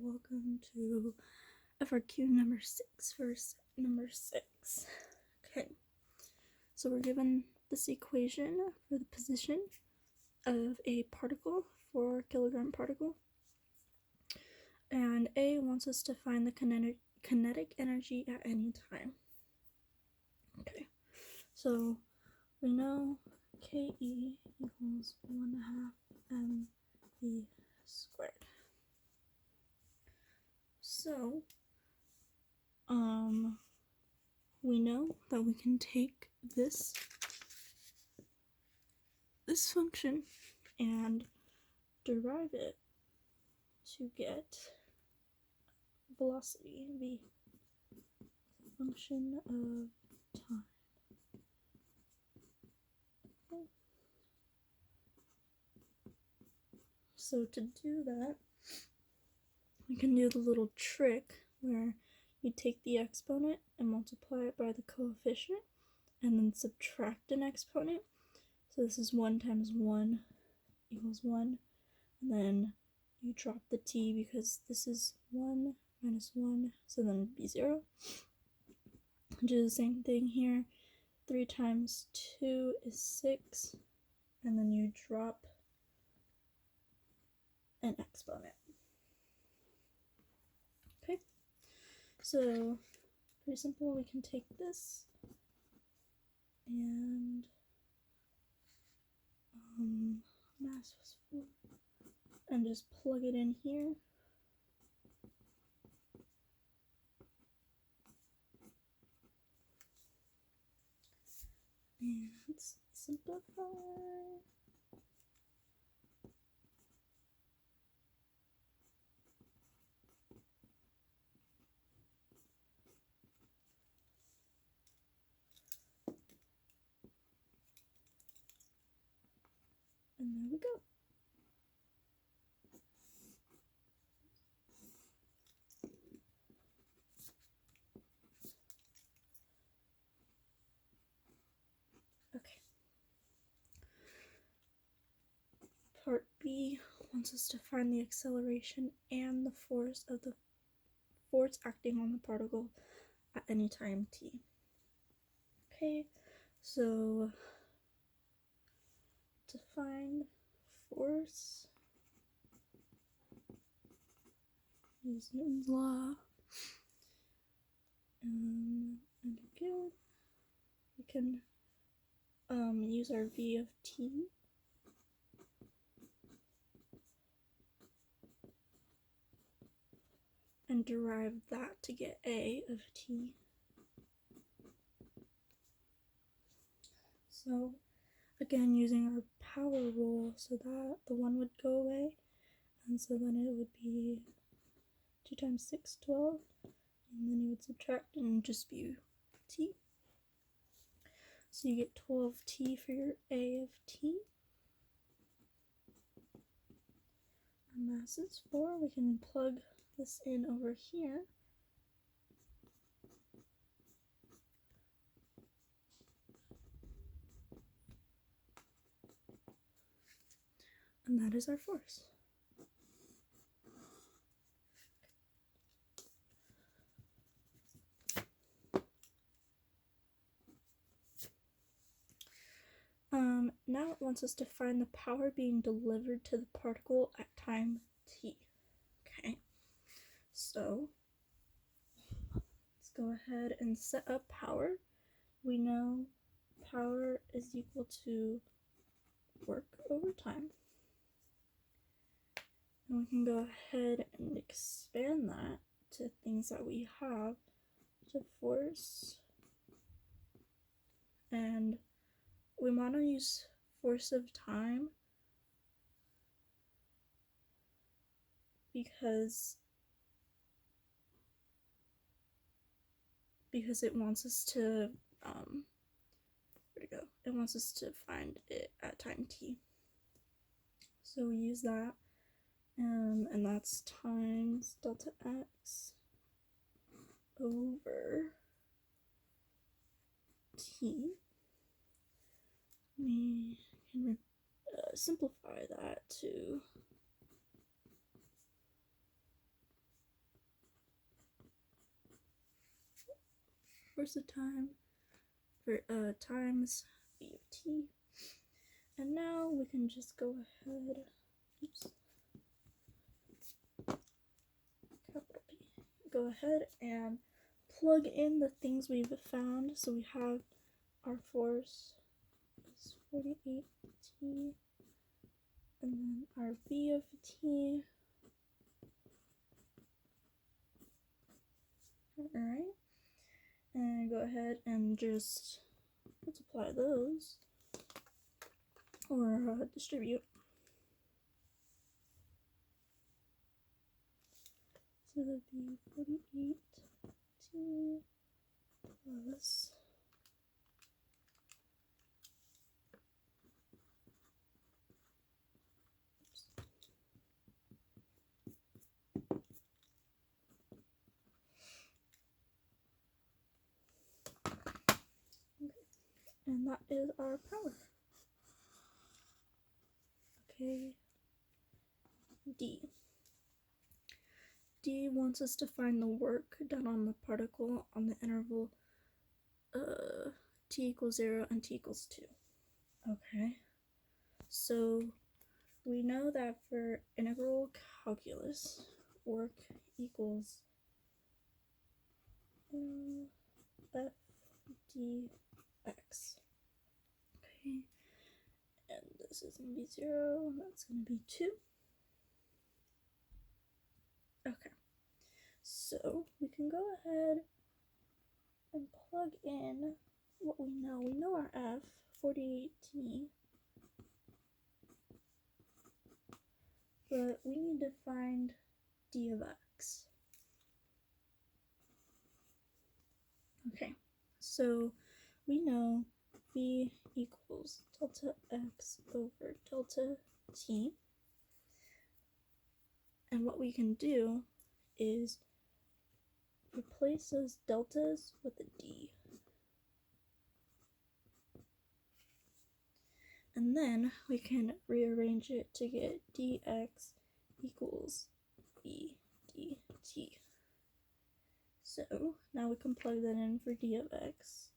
welcome to FRQ number 6, verse number 6. Okay, so we're given this equation for the position of a particle, 4 kilogram particle, and A wants us to find the kinetic energy at any time. Okay, so we know Ke equals 1/2 mv squared. So, we know that we can take this function and derive it to get velocity, v, function of time. Okay. So to do that, we can do the little trick where you take the exponent and multiply it by the coefficient and then subtract an exponent. So this is 1 times 1 equals 1, and then you drop the t because this is 1 minus 1, so then it'd be 0. Do the same thing here. 3 times 2 is 6, and then you drop an exponent. Okay, so pretty simple. We can take this and mass was 4, and just plug it in here. And let's simplify. And there we go. Okay. Part B wants us to find the acceleration and the force of the force acting on the particle at any time t. Okay, so to find force, use Newton's law, and again, we can use our v of t. And derive that to get a of t. So again, using our power rule, so that the 1 would go away, and so then it would be 2 times 6, 12, and then you would subtract and just be t. So you get 12t for your a of t. Our mass is 4. We can plug this in over here. And that is our force. Now it wants us to find the power being delivered to the particle at time t. Okay, so let's go ahead and set up power. We know power is equal to work over time. And we can go ahead and expand that to things that we have, to force. And we want to use force of time because it wants us to it wants us to find it at time t. So we use that, and that's times delta x over t. We can simplify that to force of time for times v of t. And now we can just go ahead, oops, capital P, go ahead and plug in the things we've found. So we have our force is 48t, and then our v of t. Alright, and go ahead and just multiply those, or distribute. So that'd be 48t plus and that is our power. Okay, D. D wants us to find the work done on the particle on the interval t equals 0 and t equals 2. Okay, so we know that for integral calculus, work equals f dx. Okay, and this is going to be 0, and that's going to be 2. Okay, so we can go ahead and plug in what we know. We know our f, 48t, but we need to find d of x. Okay, so we know v equals delta x over delta t, and what we can do is replace those deltas with a d. And then we can rearrange it to get dx equals v dt. So now we can plug that in for d of x.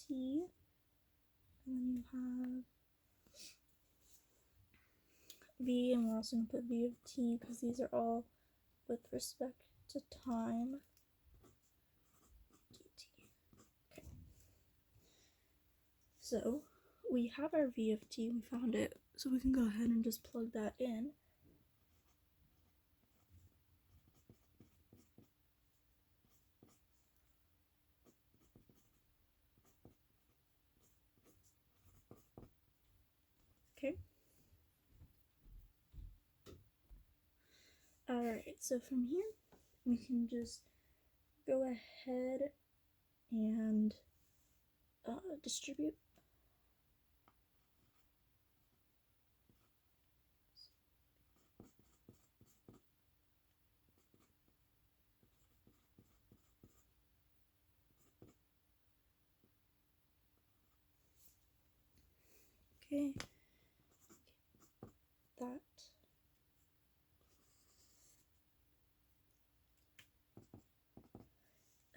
T, and then you have v, and we're also going to put v of t because these are all with respect to time. dt. Okay. So we have our v of t, we found it, so we can go ahead and just plug that in. Okay. Alright, so from here we can just go ahead and distribute. Okay, that.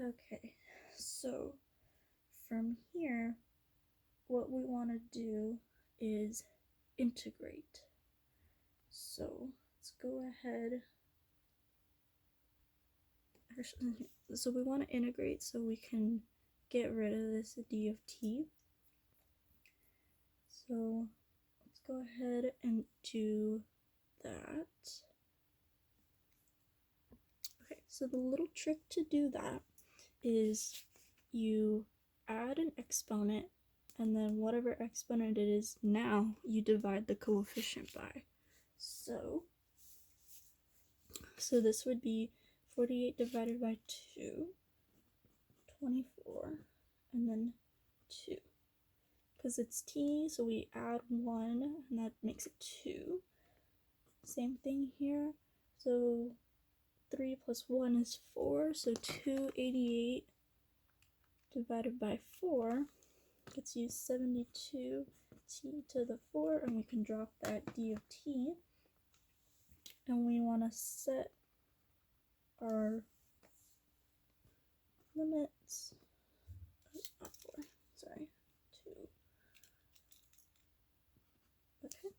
Okay, so from here, what we want to do is integrate. So let's go ahead. Actually, so we want to integrate so we can get rid of this d of t. So let's go ahead and do that. Okay, so the little trick to do that is you add an exponent, and then whatever exponent it is now, you divide the coefficient by. So this would be 48 divided by 2, 24, and then 2. Because it's t, so we add 1, and that makes it 2. Same thing here. So 3 plus 1 is 4, so 288 divided by 4 gets you 72 t to the 4, and we can drop that d of t. And we want to set our limits, not 4, sorry, 2. Okay.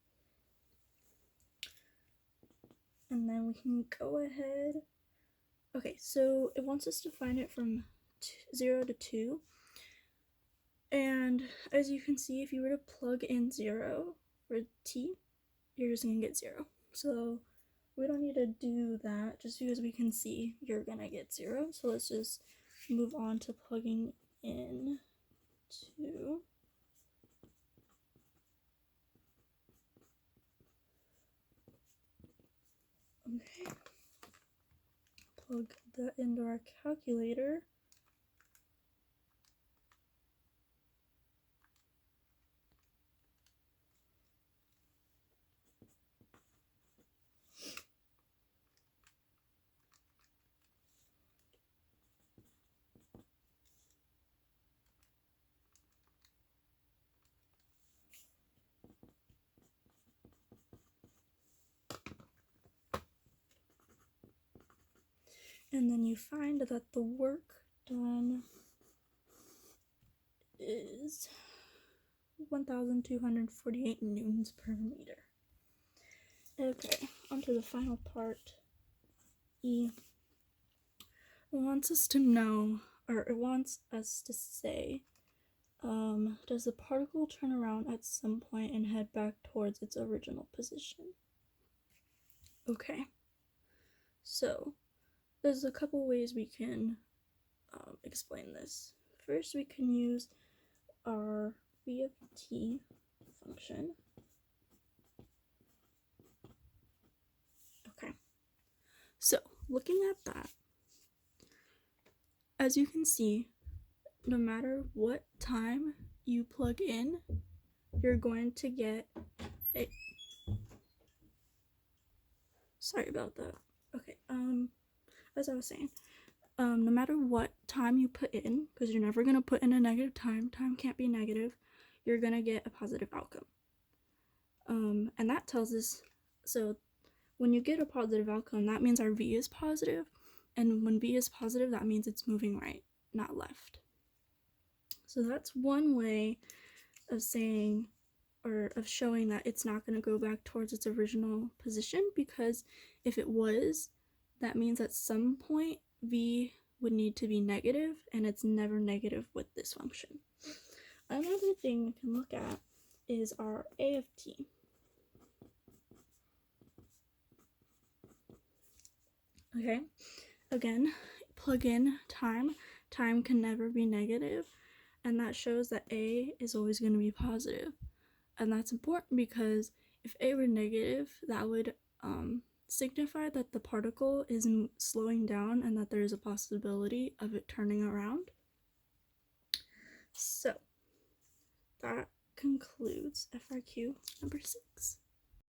And then we can go ahead. Okay, so it wants us to find it from 0 to 2. And as you can see, if you were to plug in 0 for t, you're just going to get 0. So we don't need to do that just because we can see you're going to get 0. So let's just move on to plugging in 2. Okay. Plug that into our calculator. And then you find that the work done is 1,248 newtons per meter. Okay, onto the final part, E. It wants us to know, or it wants us to say, does the particle turn around at some point and head back towards its original position? Okay, so there's a couple ways we can explain this. First, we can use our v of t function. Okay, so looking at that, as you can see, no matter what time you plug in, you're going to get a... Sorry about that. Okay, as I was saying, no matter what time you put in, because you're never going to put in a negative time can't be negative, you're going to get a positive outcome. And that tells us, so when you get a positive outcome, that means our v is positive, and when v is positive, that means it's moving right, not left. So that's one way of saying, or of showing that it's not going to go back towards its original position, because if it was, that means at some point v would need to be negative, and it's never negative with this function. Another thing we can look at is our a of t. Okay, again, plug in time. Time can never be negative, and that shows that a is always going to be positive. And that's important because if a were negative, that would signify that the particle is slowing down and that there is a possibility of it turning around. So that concludes FRQ number 6.